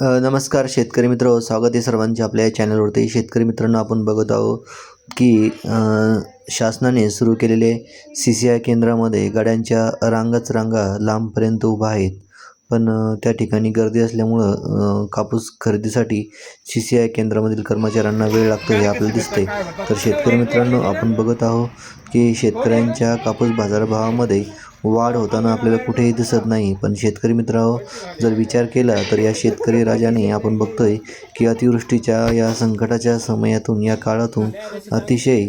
नमस्कार शेतकरी मित्र, स्वागत आहे सर्वांचे आपल्या या चॅनलवरती. शेतकरी मित्रांनो, आपण बघत आहोत की शासनाने सुरू केलेले CCI केंद्रामध्ये गाड्यांच्या रांगाच रांगा लांबपर्यंत उभा आहेत. पण त्या ठिकाणी गर्दी असल्यामुळं कापूस खरेदीसाठी CCI केंद्रामधील कर्मचाऱ्यांना वेळ लागतो हे आपल्याला दिसते. तर शेतकरी मित्रांनो, आपण बघत आहोत की शेतकऱ्यांच्या कापूस बाजारभावामध्ये वाढ होताना आपल्याला कुठेही दिसत नाही. पण शेतकरी मित्रांनो, जर विचार केला तर या शेतकरी राजाने आपण बघतोय की अतिवृष्टीच्या या संकटाच्या समयातून, या काळातून अतिशय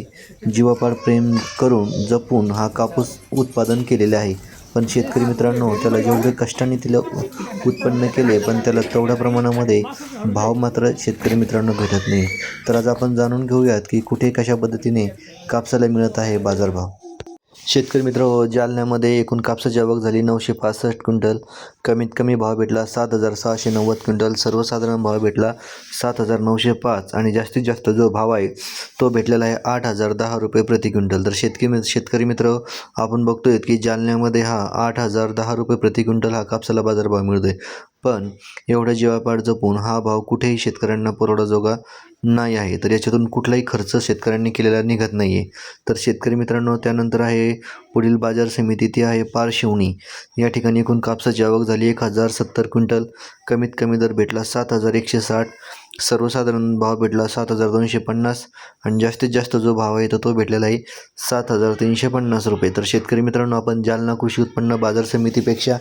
जीवापाड प्रेम करून जपून हा कापूस उत्पादन केलेले आहे. पण शेतकरी मित्रांनो, त्याला जेवढे कष्टाने तिला उत्पन्न केले, पण त्याला तेवढ्या प्रमाणामध्ये भाव मात्र शेतकरी मित्रांनो भेटत नाही. तर आज आपण जाणून घेऊयात की कुठे कशा पद्धतीने कापसाला मिळत आहे बाजारभाव. शेतकरी मित्र, जालन्यामध्ये एकूण कापसाची आवक झाली 965 क्विंटल. कमीत कमी भाव भेटला 7,690 क्विंटल. सर्वसाधारण भाव भेटला 7,905 आणि जास्तीत जास्त जो भाव आहे तो भेटलेला आहे 8,010 रुपये प्रति क्विंटल. तर शेतकरी मित्र, आपण बघतोय की जालन्यामध्ये हा 8,010 रुपये प्रति क्विंटल हा कापसाला बाजारभाव मिळतोय. पण एवढा जीवापाड जपून हा भाव कुठेही शेतकऱ्यांना परवडाजोगा नाही आहे. तर याच्यातून कुठलाही खर्च शेतकऱ्यांनी केलेला निघत नाही आहे. तर शेतकरी मित्रांनो, त्यानंतर आहे पुढील बाजार समिती, ती आहे पारशिवनी. या ठिकाणी एकूण कापसाची आवक झाली 1,070 क्विंटल. कमीत कमी दर भेटला 7,160. सर्वसाधारण भाव भेटला 7,250 आणि जास्तीत जास्त जो भाव आहे तो भेटलेला आहे 7,350 रुपये. तर शेतकरी मित्रांनो, आपण जालना कृषी उत्पन्न बाजार समितीपेक्षा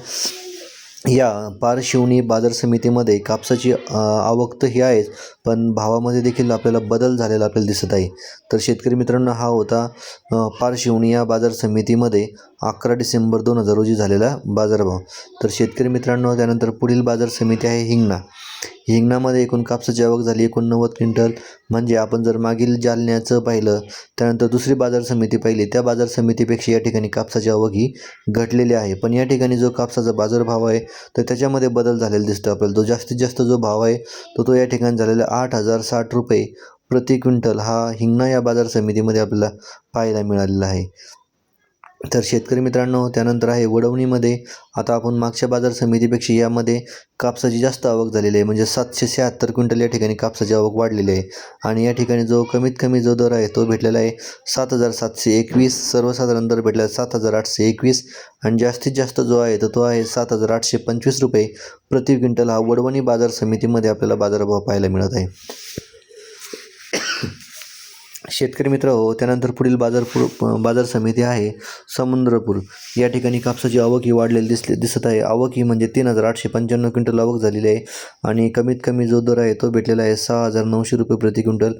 या पारशिवनी बाजार समितीमध्ये कापसाची आवक तर ही आहेच, पण भावामध्ये देखील आपल्याला बदल झालेला आपल्याला दिसत आहे. तर शेतकरी मित्रांनो, हा होता पारशिवनी या बाजार समितीमध्ये 11 डिसेंबर 2000 रोजी झालेला बाजारभाव. तर शेतकरी मित्रांनो, त्यानंतर पुढील बाजार समिती आहे हिंगणा. हिंगणामध्ये एकूण कापसाची आवक झाली 89 क्विंटल. म्हणजे आपण जर मागील जालन्याचं पाहिलं, त्यानंतर दुसरी बाजार समिती पाहिली, त्या बाजार समितीपेक्षा या ठिकाणी कापसाची आवक ही घटलेली आहे. पण या ठिकाणी जो कापसाचा बाजारभाव आहे तर त्याच्यामध्ये बदल झालेला दिसतो आपल्याला. तो जास्तीत जास्त जो भाव आहे तो या ठिकाणी झालेला 8,060 रुपये प्रति क्विंटल हा हिंगणा या बाजार समितीमध्ये आपल्याला पाहायला मिळालेला आहे. तर शेतकरी मित्रांनो, त्यानंतर आहे वडवणीमध्ये. आता आपण मागच्या बाजार समितीपेक्षा यामध्ये कापसाची जास्त आवक झालेली आहे. म्हणजे 776 क्विंटल या ठिकाणी कापसाची आवक वाढलेली आहे. आणि या ठिकाणी जो कमीत कमी जो दर आहे तो भेटलेला आहे 7,721. सर्वसाधारण दर भेटला 7,821 आणि जास्तीत जास्त जो आहे तो आहे 7,825 रुपये प्रति क्विंटल हा वडवणी बाजार समितीमध्ये आपल्याला बाजारभाव पाहायला मिळत आहे. शेतकरी मित्र हो, त्यानंतर पुढील बाजार समिती आहे समुद्रपूर. या ठिकाणी कापसाची आवक ही वाढलेली दिसत आहे. आवक ही म्हणजे 3,895 क्विंटल आवक झालेली आहे आणि कमीत कमी जो दर आहे तो भेटलेला आहे 6,900 रुपये प्रति क्विंटल.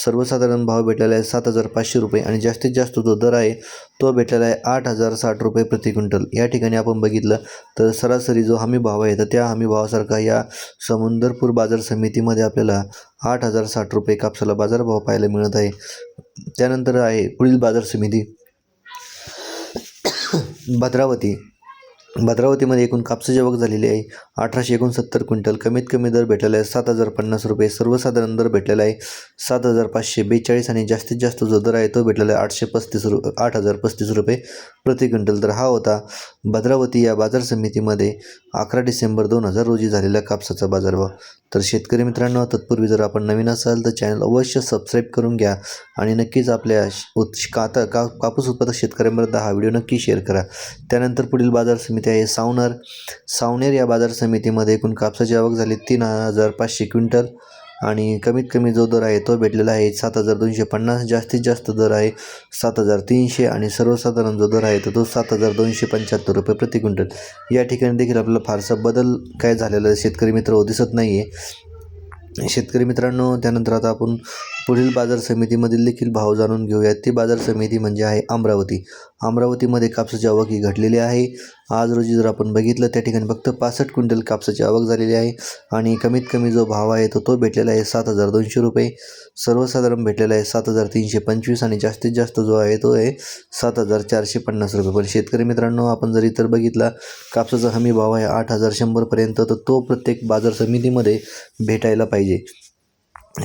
सर्वसाधारण भाव भेटलेला आहे 7,500 रुपये आणि जास्तीत जास्त जो दर आहे तो भेटलेला आहे 8,060 रुपये प्रति क्विंटल. या ठिकाणी आपण बघितलं तर सरासरी जो हमी भाव आहे तर त्या हमी भावासारखा या समुद्रपूर बाजार समितीमध्ये आपल्याला 8,060 रुपये कापसाला बाजारभाव पाहायला मिळत आहे. त्यानंतर आहे पुढील बाजार समिती भद्रावती. भद्रावतीमध्ये एकूण कापसाची आवक झालेली आहे 1,869 क्विंटल. कमीत कमी दर भेटलेला आहे 7,050 रुपये. सर्वसाधारण दर भेटलेला आहे 7,542 आणि जास्तीत जास्त जो दर आहे तो भेटलेला आहे 8,035 रुपये प्रति क्विंटल. तर हा होता भद्रावती या बाजार समितीमध्ये 11 डिसेंबर 2000 रोजी झालेला कापसाचा बाजारभाव. तर शेतकरी मित्रांनो, तत्पूर्वी जर आपण नवीन असाल तर चॅनल अवश्य सबस्क्राईब करून घ्या आणि नक्कीच आपल्या कापूस उत्पादक शेतकऱ्यांपर्यंत हा व्हिडिओ नक्की शेअर करा. त्यानंतर पुढील बाजार समिती आहे सावनेर. या बाजार समितीमध्ये एकूण कापसाची आवक झाली 3,500 क्विंटल आणि कमीत कमी जो दर आहे तो भेटलेला आहे 7,250. जास्तीत जास्त दर आहे 7,300 आणि सर्वसाधारण जो दर आहे तो 7,275 रुपये प्रति क्विंटल. या ठिकाणी देखील आपल्याला फारसा बदल काय झालेला शेतकरी मित्र दिसत नाही आहे. शेतकरी मित्रांनो, त्यानंतर आता आपण पुढील बाजार समितीमधील देखील भाव जाणून घेऊयात. ती बाजार समिती म्हणजे आहे अमरावती. अमरावतीमध्ये कापसाची आवक ही घटलेली आहे. आज रोजी जर आपण बघितलं त्या ठिकाणी फक्त 65 क्विंटल कापसाची आवक झालेली आहे आणि कमीत कमी जो भाव आहे तो भेटलेला आहे 7,200 रुपये. सर्वसाधारण भेटलेला आहे 7,325 आणि जास्तीत जास्त जो आहे तो आहे 7,450 रुपये. पण शेतकरी मित्रांनो, आपण जर इतर बघितला कापसाचा हमी भाव आहे 8,100 पर्यंत, तर तो प्रत्येक बाजार समितीमध्ये भेटायला पाहिजे.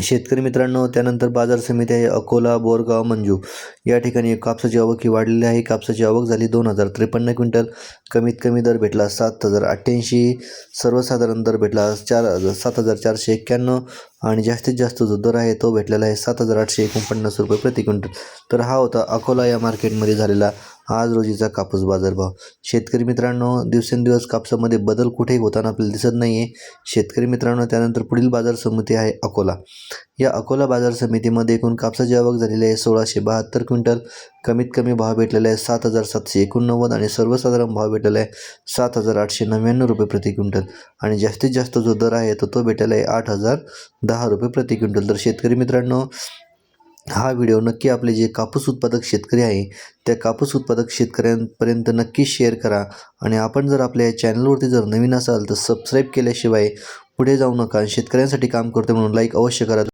शेतकरी मित्रांनो, त्यानंतर बाजार समिती आहे अकोला, बोरगाव, मंजू या ठिकाणी कापसाची आवक ही वाढलेली आहे. कापसाची आवक झाली 2053 क्विंटल. कमीत कमी दर भेटला 7088, सर्वसाधारण दर भेटला 7491 आणि जास्तीत जास्त जो दर आहे तो भेटलेला आहे 7849 रुपये प्रति क्विंटल. तर हा होता अकोला या मार्केटमध्ये झालेला आज रोजीचा कापूस बाजारभाव. शेतकरी मित्रांनो, दिवसेंदिवस कापसामध्ये बदल कुठेही होताना आपल्याला दिसत नाही आहे. शेतकरी मित्रांनो, त्यानंतर पुढील बाजार समिती आहे अकोला. या अकोला बाजार समितीमध्ये एकूण कापसाची आवक झालेली आहे 1672 क्विंटल. कमीत कमी भाव भेटलेला आहे 7789 आणि सर्वसाधारण भाव भेटलेला आहे 7899 रुपये प्रति क्विंटल आणि जास्तीत जास्त जो दर आहे तो भेटलेला आहे 8010 रुपये प्रति क्विंटल. तर शेतकरी मित्रांनो, हा व्हिडिओ नक्की आपले जे कापूस उत्पादक शेतकरी आहे त्या कापूस उत्पादक शेतकऱ्यांपर्यंत नक्की शेअर करा आणि आपण जर आपल्या चॅनलवरती जर नवीन असाल तर सबस्क्राईब केल्याशिवाय पुढे जाऊ नका. शेतकऱ्यांसाठी काम करतो म्हणून लाईक अवश्य करा.